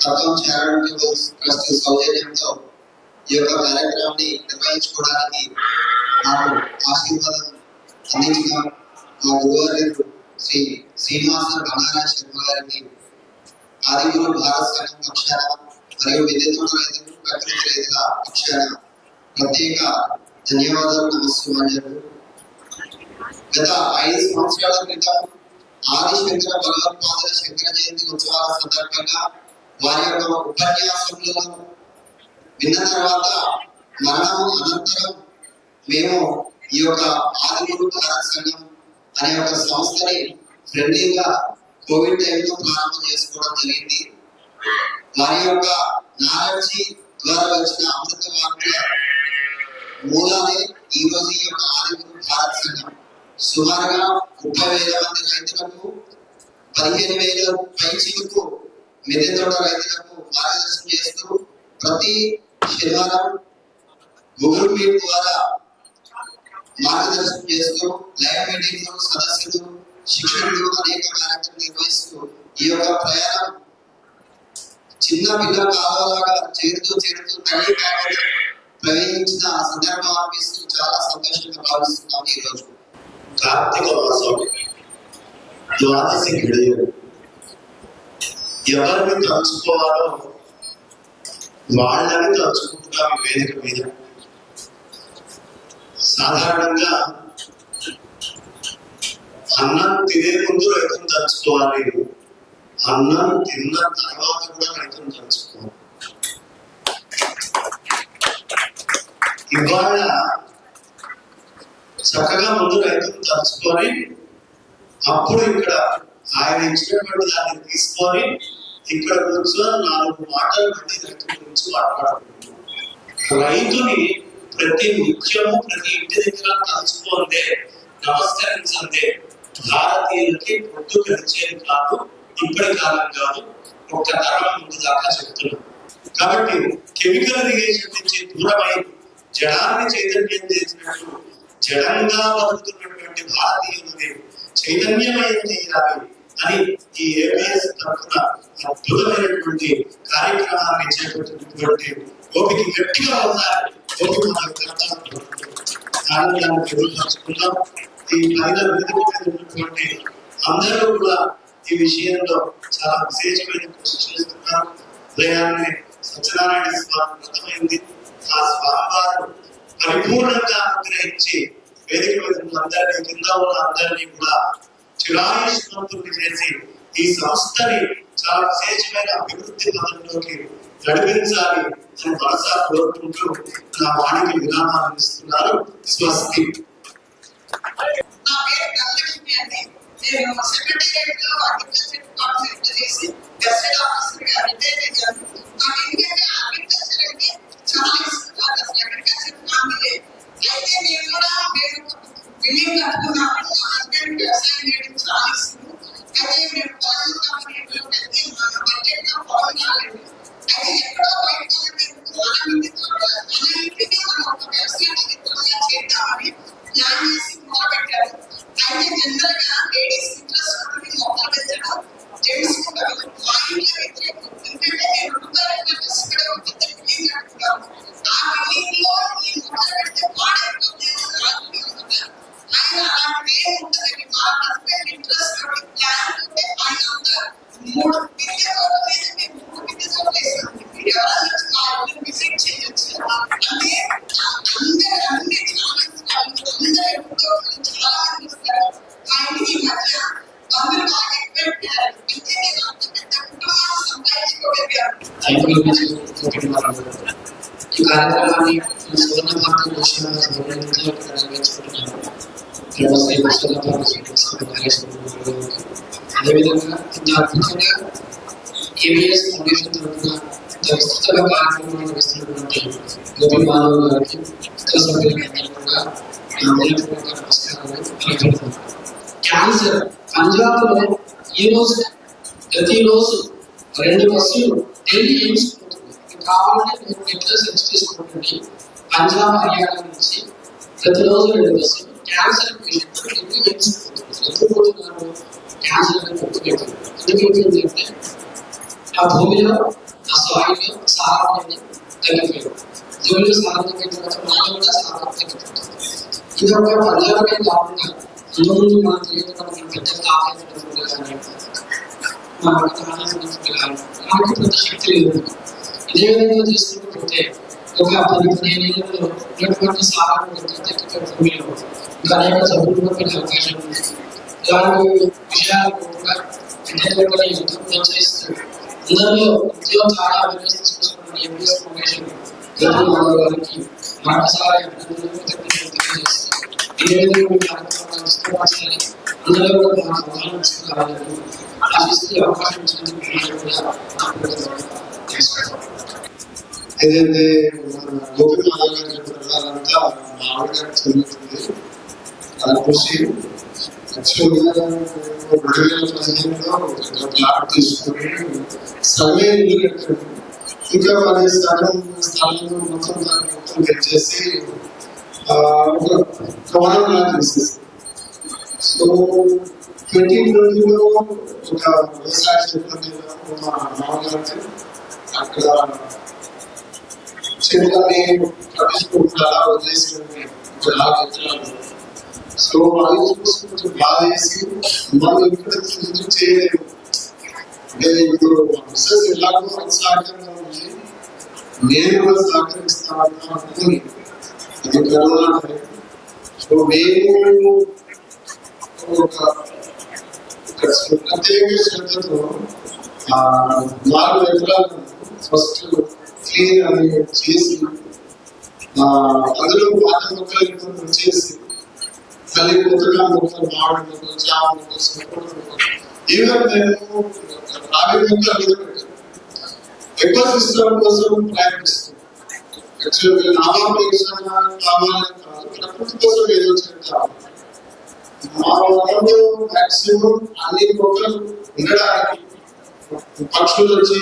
తత్వం చేరడానికి సౌజన్యంతో ఈ యొక్క కార్యక్రమాన్ని నిర్వహించుకోవడానికి నాకు ఆశీర్వాదం అందించిన మా గురువారు శ్రీ శ్రీనివాస బంగారాజ్ శర్మ గారికి ఆదిగురు భారత సంఘం పక్షాన మరియు విద్యుత్ రైతులు ప్రకృతి రైతుల పక్షాన ప్రత్యేక ధన్యవాదాలు నమస్కారాలు. గత 5 సంవత్సరాల క్రితం ఆది శంకర భగవత్పాదుల శంకర జయంతి ఉత్సవాల సందర్భంగా వారి యొక్క ఉపన్యాసంలో విన్న తర్వాత మరణం అనంతరం మేము ఈ యొక్క ఆదిగురు భారత సంఘం అనే ఒక సంస్థని ఫ్రెండ్లీగా కోవిడ్ టైంలో ప్రారంభం చేసుకోవడం జరిగింది. వారి యొక్క నాలెడ్జి ద్వారా వచ్చిన అమృత వాక్కుల మూలాలే ఈ రోజు ఈ యొక్క ఆదిగురు భారత సంఘం సుమారుగా 30,000 మంది రైతులకు 15,000 పైచిలకు మిద్దె తోట రైతులకు మార్గదర్శనం చేస్తూ ప్రతి శనివారం గూగుల్ మీట్ ద్వారా మార్గదర్శనం చేస్తూ లైవ్ మీటింగ్లు సదస్సులు శిక్షణలు అనేక కార్యక్రమాలు నిర్వహిస్తూ ఈ యొక్క ప్రయాణం చిన్న పిల్లల కాలంలాగా చేరుతూ తల్లి కాలంలో ప్రవేశించిన సందర్భం అనిపిస్తూ చాలా సంతోషంగా భావిస్తున్నాం. ఈ రోజు కార్తీక మాసం ద్వాదశి ఘడియలు ఎవరిని తలుచుకోవాలో వాళ్ళని తలుచుకుంటున్నాం ఈ వేదిక మీద. సాధారణంగా అన్నం తినే ముందు రైతును తలుచుకోవాలి, అన్నం తిన్న తర్వాత కూడా రైతును తలుచుకోవాలి. ఇవాళ చక్కగా ముందు రైతును తలుచుకొని అప్పుడు ఇక్కడ ఆయన ఇచ్చినటువంటి దాన్ని తీసుకొని ఇక్కడ కూర్చొని 4 మాటలు మళ్ళీ రైతు గురించి మాట్లాడుకుంటున్నాం. రైతుని ప్రతి నిత్యము ప్రతి ఇంటి దగ్గర తలుచుకోండి, నమస్కరించండి. భారతీయులకి పొట్టు గడిచేది కాదు, ఇప్పటి కాలం కాదు, ఒక తరం ముందు దాకా చెప్తున్నాం. కాబట్టి కెమికల్ ఇరిగేషన్ నుంచి దూరమై జడాన్ని చైతన్యం చేసినట్టు జడంగా బతుకుతున్నటువంటి భారతీయులని చైతన్యమయం చేయాలి అని ఈ ఏపీఎస్ తరఫున అద్భుతమైనటువంటి కార్యక్రమాన్ని చేపట్టినటువంటి గోపికి గట్టిగా ఉండాలి. గోపి ఆరోగ్యాన్ని మెరుగుపరుచుకుందాం. ఈ మహిళల వేదిక మీద ఉన్నటువంటి అందరూ కూడా ఈ విషయంలో చాలా విశేషమైన కృషి చేస్తున్నారు. ఉదయాన్నే సత్యనారాయణ స్వామి వ్రతమైంది. ఆ స్వామివారు పరిపూర్ణంగా అనుగ్రహించి వేదిక మీద అందరినీ కింద ఉన్న అందరినీ కూడా చిరాయుష్మంతుల్ని చేసి ఈ సంస్థని చాలా విశేషమైన అభివృద్ధి పదంలోకి నడిపించాలి అని మనసా కోరుకుంటూ నా వాణికి విరామాలు ఇస్తున్నారు. స్వస్తి. నా పేరు ధనలక్ష్మి అండి. నేను సెక్రటేరియట్ లో అగ్రికల్చర్ డిపార్ట్మెంట్ చేసి గెస్టెడ్ ఆఫీసర్ గా రిటైర్ అయ్యాను. నాకు ఎందుకంటే అగ్రికల్చర్ అంటే చాలా ఇష్టం. అగ్రికల్చర్ ఫ్యామిలీ అయితే నేను కూడా బిల్డింగ్ కట్టుకున్నాను. మా హస్బెండ్ వ్యవసాయం చేయడం చాలా ఇష్టం. అయితే మేము పొలం కంపెనీలో పెట్టి మన బడ్జెట్ లో పొలం కాలేదు. అయితే ఎక్కడో బయట చాలా మంది మనం ఒక వ్యవసాయం చేద్దామని ప్లాన్ చేసి మొదలుపెట్టారు. అయితే జనరల్ గా లేడీస్ ఇంట్రెస్ట్ ఉంటుంది మొక్కలు పెంచడం, జెంట్స్ కూడా మా ఇంట్లో వ్యతిరేకం. ఎందుకంటే నేను రూపాయలు ఇక్కడే ఒక పెద్ద బిల్డింగ్ కట్టుకున్నాను. ఆ బిల్డింగ్ లో ఈ మొక్కలు పెడితే పాడైపోతుంది ఆయన అలాంటి ఏముంటుందండి. మా హస్బెండ్ ఇంట్రెస్ట్ ప్లాన్ ఉంటే ఆయన అంతా 3 బిల్డింగ్ మీద మేము 3 బిల్డింగ్ వేసాం. ఎవరైనా మా ఊరిని విజిట్ చేయొచ్చు. అంటే అందరూ అన్ని చాలా ఇస్తారు. కానీ ఈ మధ్య అందరూ బాగా పెట్టారు. అంటే నేను అంత పెద్ద కుటుంబాన్ని సంపాదించుకోగలిగాను. ఈ కార్యక్రమాన్ని అదేవిధంగా ఇంత అద్భుతంగా ఏబిఎస్ ఫౌండేషన్ తరఫున విస్తృతంగా కార్యక్రమాలు నిర్వహిస్తున్నటువంటి గోపి మాధవ్ గారికి ఇతర సభ్యులకి కూడా నమస్కారాలు. క్యాన్సర్ పంజాబ్ లో ఈ రోజు ప్రతిరోజు 2 బస్సులు ఢిల్లీ ఎయిమ్స్ కావాలంటే మీరు ఎట్లా సెర్చ్ చేసుకోండి. పంజాబ్ హర్యానా నుంచి ప్రతిరోజు 2 బస్సులు క్యాన్సర్ పేషెంట్ ఢిల్లీ ఎయిమ్స్ ఎప్పుడు పోతున్నారు. క్యాన్సర్ అనేది ఎందుకంటే ఆ భూమిలో ఆ సాయిల్ సారం అనేది తగ్గిపోయింది. దేవుని సారం తగ్గిన తర్వాత మనం కూడా సారం తగ్గిపోతుంది. ఇది ఒక పంజాబే కాకుండా ముందు మనం తెలియదు పెద్ద మనకు పెద్ద శక్తి లేదు. ఇదే విధంగా చేసుకుంటూ ఒక 10-15 ఏళ్ళలో ఉన్నటువంటి సారాన్ని తగ్గిపోయిన ఇంకా అనేక జబ్బులు పెరిగే అవకాశం ఉంది. ఇలాంటి విషయాలు కూడా విద్యార్థులు ఎంతో ప్రోత్సహిస్తూ అందరిలో ఉద్యోగ చాలా తీసుకుని ఎంపీఎస్ ఫౌండేషన్ వారికి మరొకసారి తెలియజేస్తూ ఏ విధంగా కార్యక్రమాలు ఇష్టపడాలి అందరూ కూడా మన అవగాహన తీసుకురావాలని ఆశిస్తూ అవకాశం ఏదైతే గోపి మాధవ్ చెప్పినంతా మామూలుగా జరుగుతుంది. అది కృషి యాక్చువల్గా 2015లో ప్లాట్ తీసుకుని సర్వే ఇల్లు కట్టారు. ఇంకా 10 స్థలం మొత్తం తెచ్చేసి ఒక వనం ప్లాన్ చేసేసి సో 2020లో ఒక వ్యవసాయ సిబ్బందిలో మా మామగారికి అక్కడ చెట్లని పట్టించుకుంటా వదిలేసి సో అవి చూసుకుంటూ బాగా చేసి మనం ఇక్కడ చేయలేము. అంటే ఇప్పుడు బిజినెస్ ఎలాగో అసహజంగా ఉంది, నేను కూడా సహకరిస్తాను అనుకుని ఇది కరోనా టైం. సో మేము ఒక ప్రత్యేక శ్రద్ధతో 4 ఎకరాలను ఫస్ట్ క్లీన్ అని చేసి అందులో పాత మొక్కలు చేసి మళ్ళీ కొత్తగా మొక్కలు మామిడి మొక్కలు చామ మొక్కలు సపోర్ట్ మొక్కలు ఈవెన్ మేము రావి మొక్కలు ఎక్కువ సిస్టమ్ కోసం ప్రయత్నిస్తాం. యాక్చువల్గా నామాపేక్ష కావాలని కాదు, ప్రకృతి కోసం ఏదో చెప్తాం. మా వనంలో మాక్సిమం అన్ని మొక్కలు ఉండడానికి పక్షులు వచ్చి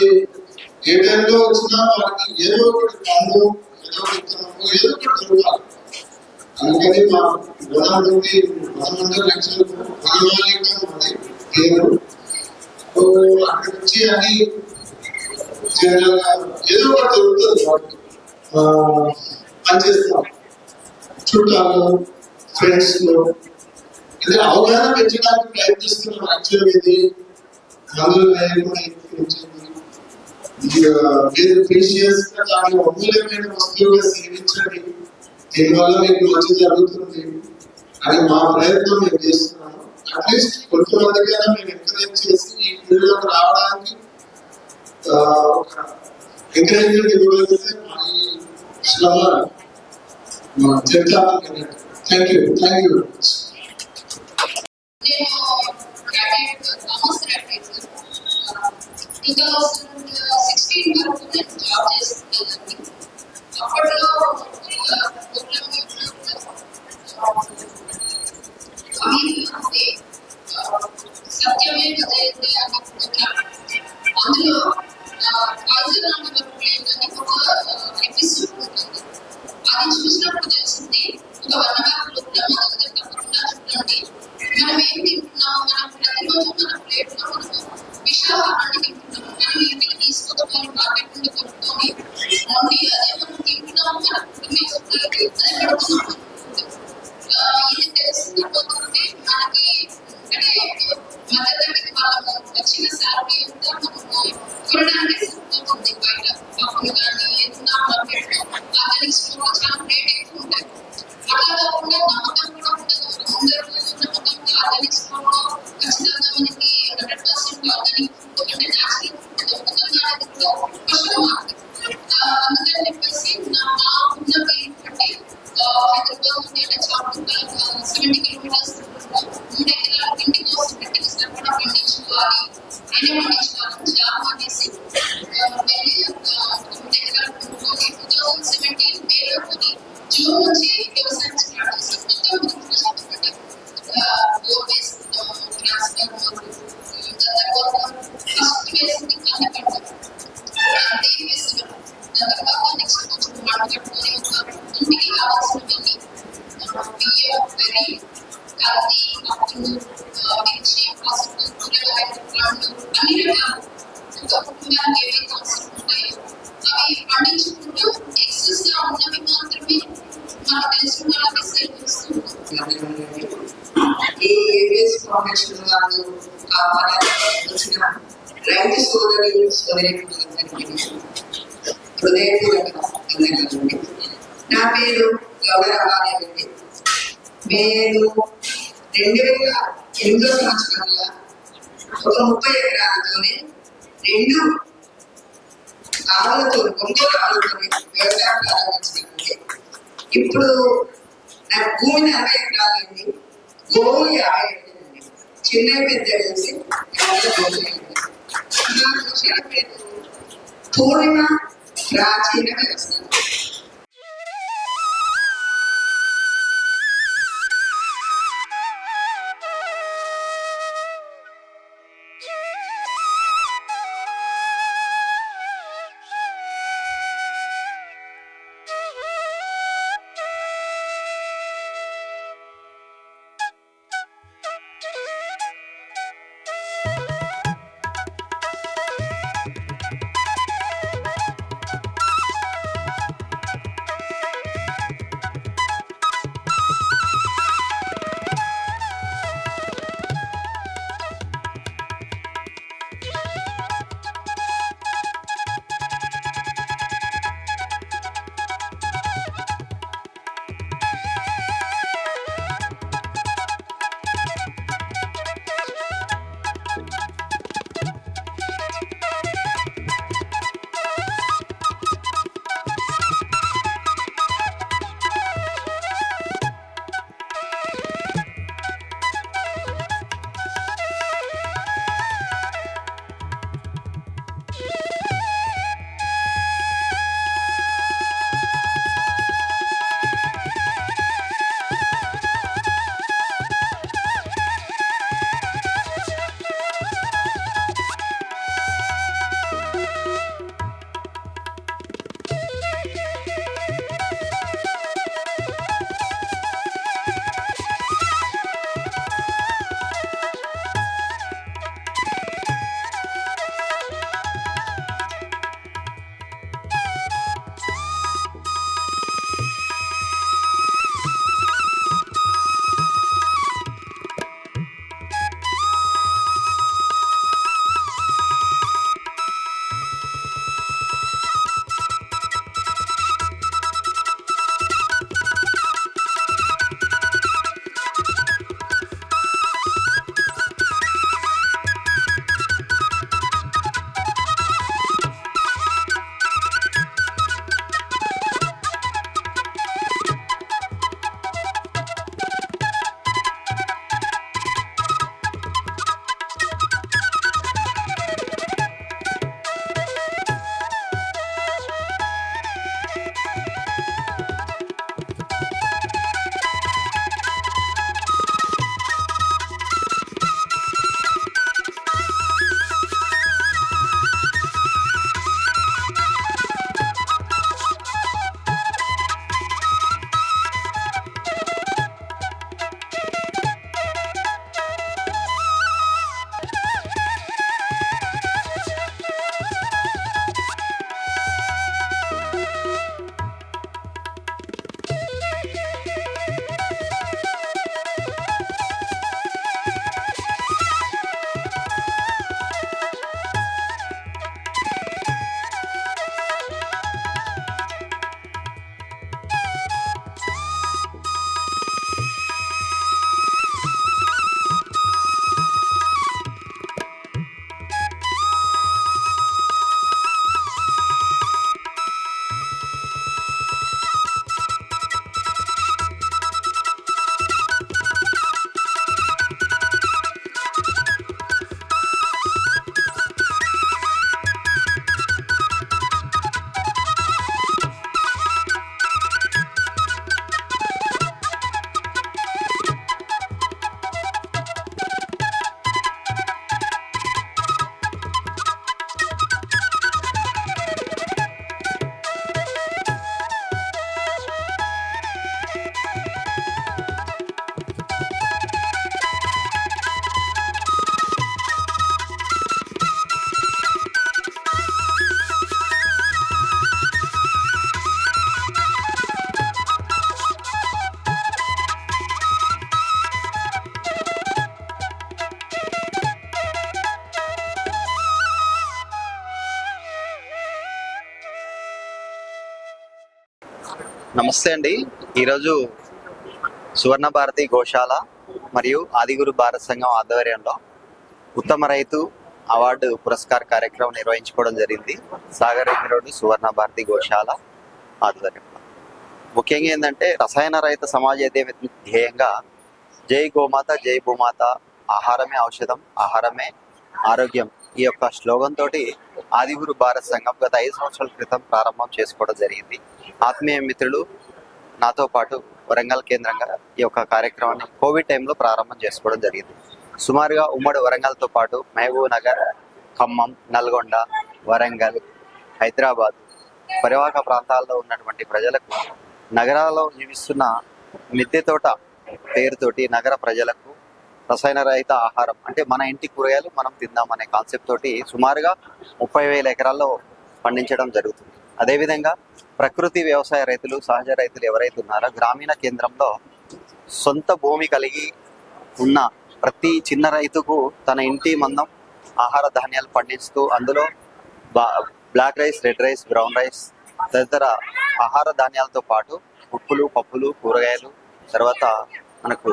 ఏ టైంలో వచ్చినా వాళ్ళకి ఏదో ఒకటి పండు ఏదో విత్తనము ఏదో ఒకటి దొరకాలి. అందుకని మా వనం నుండి వనమంతా యాక్చువల్ వనమాలిక ఉంది పేరు. అక్కడి నుంచి అని ఏదో ఒకటి దొరుకుతుంది వాటికి పనిచేస్తాం. చుట్టాలు ఫ్రెండ్స్ లో అంటే అవగాహన పెంచడానికి ప్రయత్నిస్తున్నాం. యాక్చువల్ ఇది మందులు లేకుండా మీరు ప్రీషియస్ గా దాని అమూల్యమైన వస్తువుగా సేవించండి, దీనివల్ల మీకు మంచి జరుగుతుంది అని మా ప్రయత్నం మేము చేస్తున్నాము. అట్లీస్ట్ కొంతమందికైనా మేము ఎంకరేజ్ చేసి ఈ ఫీల్డ్ లోకి రావడానికి ఎంకరేజ్మెంట్ ఇవ్వగలిగితే మా ఈ శ్రమ చెప్తామని. Thank you very much. Commerce graduate 2016 వరకు నేను జాబ్ చేస్తున్నానండి. అప్పట్లో అంటే సత్యమే కథయితే అని అందులో ఒక ఎపిసోడ్ ఉంటుంది. అది చూసినప్పుడు తెలిసింది ఒక వనగాకులు తప్పకుండా చూడండి, మనం ఏం తింటున్నాము, మనం ప్రతిరోజు మన ప్లేట్లో మనము విషాహారాన్ని తింటున్నాము. మనం ఇంటికి తీసుకొచ్చుకొని మార్కెట్ నుండి కొనుక్కొని వండి అదే మనం తింటున్నాము, మన కుటుంబీకులకి అది పెడుతున్నాము. ఇది తెలుసుకుంటే మనకి అంటే మధ్యతరగతి వాళ్ళము వచ్చిన శాలరీ అంతా మనము కొనడానికి సరిపోతుంది. బయట పప్పులు కానీ ఏదన్నా మార్కెట్లో ఆర్గానిక్ స్టోర్లో చాలా రేట్ ఎక్కువ ఉంటాయి. అట్లా కాకుండా నమ్మకం కూడా ఉండదు. అందరూ నమ్మకంగా ఆర్గానిక్ స్టోర్లో ఖచ్చితంగా మనకి 100% ఆర్గానిక్ ఫుడ్ అంటే న్యాచురల్ ఫుడ్ దొరుకుతుంది అనేది కూడా కష్టం మాకు. అందుకని చెప్పేసి మా ఉన్న పేరు బట్టి హైదరాబాద్ నుండి అంటే చాపుగా 70 కిలోమీటర్స్ 3 ఎకరాల ఇంటి కోసం పెట్టిన సరిపడా పండించుకోవాలి, అయినా పండించుకోవాలి జాబ్ అనేసి వెళ్ళి 3 ఎకరాలు కొనుక్కొని 2017 మేలో కొని జూన్ నుంచి వ్యవసాయం స్టార్ట్ చేసి ఫస్ట్ వేసింది కంది పంట, వేసిన దాని తర్వాత నెక్స్ట్ కొంచెం పంట కట్టుకొని ఇంటికి కావాల్సినవన్నీ బియ్యం, వరి, కంది, పప్పులు, మిర్చి, పసుపు, కూరగాయలు, పండ్లు అన్ని రకాలు ఒక కుటుంబానికి ఏవైతే అవసరం ఉంటాయో ఈ ఏబిఎస్ ఫౌండేషన్ వాళ్ళు ఆ పర్యాటన వచ్చిన రైతు సోదరులందరికీ హృదయపూర్వక ధన్యవాదాలు. నా పేరు గౌరవాలయండి. నేను 2008 సంవత్సరంలో ఒక 30 ఎకరాలతోనే 2 ఆవులతో ఒంగోలు ఆవులతోనే వ్యవసాయం ప్రారంభించినట్టు. ఇప్పుడు నా భూమి 40 ఎకరాలండి, గోవులు 50 ఎకరాలండి. చిన్న పెద్ద కలిసి పూర్ణిమ ప్రాచీన వ్యవస్థ. నమస్తే అండి. ఈరోజు సువర్ణ భారతి గోశాల మరియు ఆదిగురు భారత సంఘం ఆధ్వర్యంలో ఉత్తమ రైతు అవార్డు పురస్కార కార్యక్రమం నిర్వహించుకోవడం జరిగింది. సాగర్ రోడ్డు సువర్ణ భారతి గోశాల ఆధ్వర్యంలో. ముఖ్యంగా ఏంటంటే రసాయన రహిత సమాజ ధ్యేయంగా జై గోమాత జై భూమాత, ఆహారమే ఔషధం, ఆహారమే ఆరోగ్యం, ఈ యొక్క స్లోగన్ తోటి ఆదిగురు భారత సంఘం గత 5 సంవత్సరాల క్రితం ప్రారంభం చేసుకోవడం జరిగింది. ఆత్మీయ మిత్రులు నాతో పాటు వరంగల్ కేంద్రంగా ఈ యొక్క కార్యక్రమాన్ని కోవిడ్ టైంలో ప్రారంభం చేసుకోవడం జరిగింది. సుమారుగా ఉమ్మడి వరంగల్తో పాటు మహబూబ్ నగర్, ఖమ్మం, నల్గొండ, వరంగల్, హైదరాబాద్ పరివాహక ప్రాంతాల్లో ఉన్నటువంటి ప్రజలకు, నగరాల్లో జీవిస్తున్న మిద్దె తోట పేరుతోటి నగర ప్రజలకు రసాయన రహిత ఆహారం అంటే మన ఇంటి కూరగాయలు మనం తిందామనే కాన్సెప్ట్ తోటి సుమారుగా 30,000 ఎకరాల్లో పండించడం జరుగుతుంది. అదేవిధంగా ప్రకృతి వ్యవసాయ రైతులు, సహజ రైతులు ఎవరైతే ఉన్నారో గ్రామీణ కేంద్రంలో సొంత భూమి కలిగి ఉన్న ప్రతి చిన్న రైతుకు తన ఇంటి మందం ఆహార ధాన్యాలు పండిస్తూ అందులో black rice, red rice, brown rice తదితర ఆహార ధాన్యాలతో పాటు ఉప్పులు, పప్పులు, కూరగాయలు, తర్వాత మనకు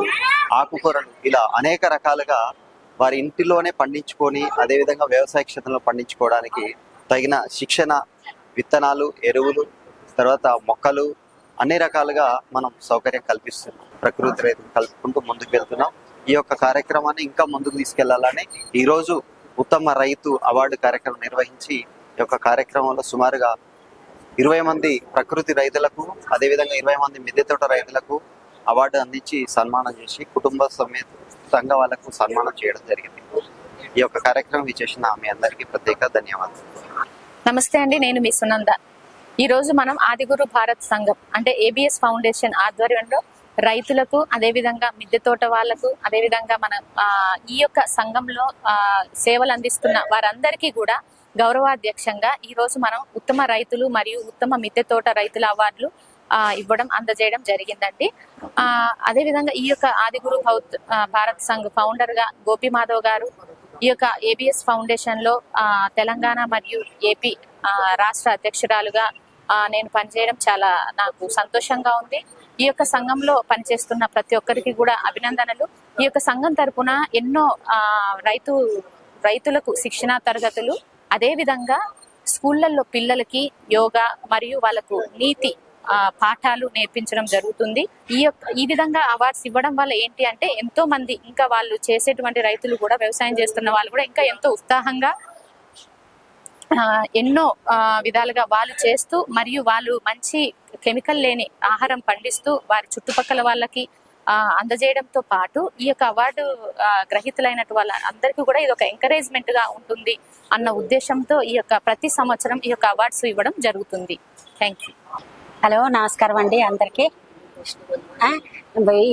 ఆకుకూరలు, ఇలా అనేక రకాలుగా వారి ఇంటిలోనే పండించుకొని అదేవిధంగా వ్యవసాయ క్షేత్రంలో పండించుకోవడానికి తగిన శిక్షణ, విత్తనాలు, ఎరువులు, తర్వాత మొక్కలు అన్ని రకాలుగా మనం సౌకర్యం కల్పిస్తున్నాం. ప్రకృతి రైతులు కలుపుకుంటూ ముందుకు వెళ్తున్నాం. ఈ యొక్క కార్యక్రమాన్ని ఇంకా ముందుకు తీసుకెళ్లాలని ఈరోజు ఉత్తమ రైతు అవార్డు కార్యక్రమం నిర్వహించి ఈ యొక్క కార్యక్రమంలో సుమారుగా 20 మంది ప్రకృతి రైతులకు, అదేవిధంగా 20 మంది మిద్దె తోట రైతులకు అవార్డు అందించి సన్మానం చేసి కుటుంబ సమేతంగా వాళ్ళకు సన్మానం చేయడం జరిగింది. ఈ యొక్క కార్యక్రమం ఇచ్చేసిన మీ అందరికీ ప్రత్యేక ధన్యవాదాలు. నమస్తే అండి, నేను మీ సునంద. ఈ రోజు మనం ఆదిగురు భారత్ సంఘం అంటే ABS ఫౌండేషన్ ఆధ్వర్యంలో రైతులకు, అదేవిధంగా మిద్దె తోట వాళ్లకు, అదేవిధంగా మన ఈ యొక్క సంఘంలో సేవలు అందిస్తున్న వారందరికీ కూడా గౌరవాధ్యక్షంగా ఈ రోజు మనం ఉత్తమ రైతులు మరియు ఉత్తమ మిద్దె తోట రైతుల అవార్డులు అందజేయడం జరిగిందండి. అదేవిధంగా ఈ యొక్క ఆదిగురు భారత్ సంఘ్ ఫౌండర్ గా గోపి మాధవ్ గారు, ఈ యొక్క ABS ఫౌండేషన్ లో తెలంగాణ మరియు ఏపీ రాష్ట్ర అధ్యక్షురాలుగా నేను పనిచేయడం చాలా నాకు సంతోషంగా ఉంది. ఈ యొక్క సంఘంలో పనిచేస్తున్న ప్రతి ఒక్కరికి కూడా అభినందనలు. ఈ యొక్క సంఘం తరపున ఎన్నో రైతులకు శిక్షణా తరగతులు, అదేవిధంగా స్కూళ్ళల్లో పిల్లలకి యోగా మరియు వాళ్ళకు నీతి పాఠాలు నేర్పించడం జరుగుతుంది. ఈ విధంగా అవార్డ్స్ ఇవ్వడం వల్ల ఏంటి అంటే ఎంతో మంది ఇంకా వాళ్ళు చేసేటువంటి రైతులు కూడా, వ్యవసాయం చేస్తున్న వాళ్ళు కూడా ఇంకా ఎంతో ఉత్సాహంగా ఎన్నో విధాలుగా వాళ్ళు చేస్తూ మరియు వాళ్ళు మంచి కెమికల్ లేని ఆహారం పండిస్తూ వారి చుట్టుపక్కల వాళ్ళకి అందజేయడంతో పాటు ఈ యొక్క అవార్డు గ్రహీతలైనటు వాళ్ళ అందరికీ కూడా ఇది ఒక ఎంకరేజ్మెంట్ గా ఉంటుంది అన్న ఉద్దేశంతో ఈ యొక్క ప్రతి సంవత్సరం ఈ యొక్క అవార్డ్స్ ఇవ్వడం జరుగుతుంది. Thank you. హలో, నమస్కారం అండి అందరికీ.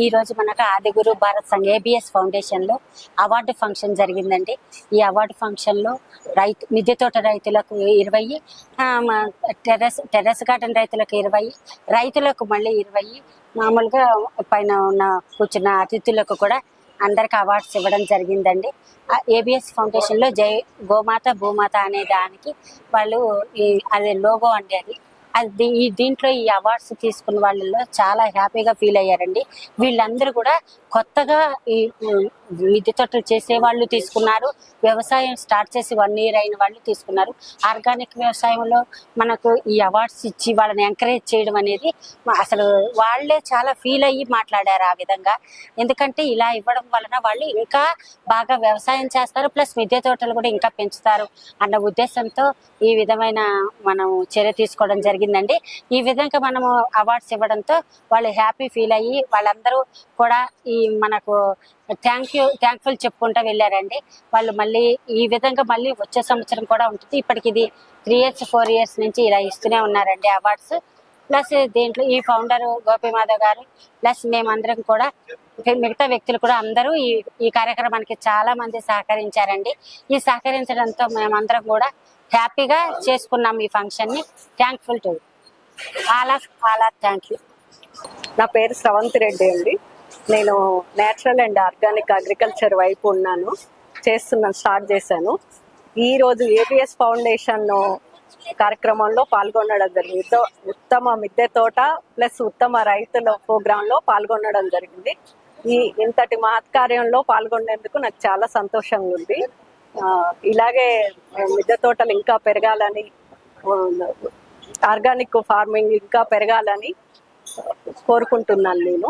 ఈరోజు మనకు ఆదిగురు భారత్ సంఘ్ ABS ఫౌండేషన్లో అవార్డు ఫంక్షన్ జరిగిందండి. ఈ అవార్డు ఫంక్షన్లో మిద్దె తోట రైతులకు 20, టెర్రస్ గార్డెన్ రైతులకు 20, రైతులకు మళ్ళీ 20, మామూలుగా పైన ఉన్న కూర్చున్న అతిథులకు కూడా అందరికి అవార్డ్స్ ఇవ్వడం జరిగిందండి. ABS ఫౌండేషన్లో జై గోమాత భూమాత అనే దానికి వాళ్ళు అదే లోగో అండి. అది దీంట్లో ఈ అవార్డ్స్ తీసుకున్న వాళ్ళలో చాలా హ్యాపీగా ఫీల్ అయ్యారండి. వీళ్ళందరూ కూడా కొత్తగా ఈ మిద్దె తోటలు చేసే వాళ్ళు తీసుకున్నారు, వ్యవసాయం స్టార్ట్ చేసి 1 year అయిన వాళ్ళు తీసుకున్నారు. ఆర్గానిక్ వ్యవసాయంలో మనకు ఈ అవార్డ్స్ ఇచ్చి వాళ్ళని ఎంకరేజ్ చేయడం అనేది అసలు వాళ్ళే చాలా ఫీల్ అయ్యి మాట్లాడారు ఆ విధంగా. ఎందుకంటే ఇలా ఇవ్వడం వలన వాళ్ళు ఇంకా బాగా వ్యవసాయం చేస్తారు, ప్లస్ మిద్దె తోటలు కూడా ఇంకా పెంచుతారు అన్న ఉద్దేశంతో ఈ విధమైన మనం చర్య తీసుకోవడం జరిగిందండి. ఈ విధంగా మనము అవార్డ్స్ ఇవ్వడంతో వాళ్ళు హ్యాపీ ఫీల్ అయ్యి వాళ్ళందరూ కూడా ఈ మనకు థ్యాంక్ఫుల్ చెప్పుకుంటూ వెళ్ళారండి. వాళ్ళు మళ్ళీ ఈ విధంగా మళ్ళీ వచ్చే సంవత్సరం కూడా ఉంటుంది. ఇప్పటికి ఇది 3 years 4 years నుంచి ఇలా ఇస్తూనే ఉన్నారండి అవార్డ్స్. ప్లస్ దీంట్లో ఈ ఫౌండర్ గోపి మాధవ్ గారు ప్లస్ మేమందరం కూడా, మిగతా వ్యక్తులు కూడా అందరూ ఈ కార్యక్రమానికి చాలా మంది సహకరించారండి. ఈ సహకరించడంతో మేమందరం కూడా హ్యాపీగా చేసుకున్నాం ఈ ఫంక్షన్ని. Thankful to all our thank you. నా పేరు శ్రవంతి రెడ్డి అండి. నేను నేచురల్ అండ్ ఆర్గానిక్ అగ్రికల్చర్ వైపు స్టార్ట్ చేశాను. ఈరోజు ABS ఫౌండేషన్ కార్యక్రమంలో పాల్గొనడం జరిగింది. ఉత్తమ మిద్దె తోట ప్లస్ ఉత్తమ రైతుల ప్రోగ్రామ్ లో పాల్గొనడం జరిగింది. ఇంతటి మహత్కార్యంలో పాల్గొనేందుకు నాకు చాలా సంతోషంగా ఉంది. ఇలాగే మిద్దె తోటలు ఇంకా పెరగాలని, ఆర్గానిక్ ఫార్మింగ్ ఇంకా పెరగాలని కోరుకుంటున్నాను నేను.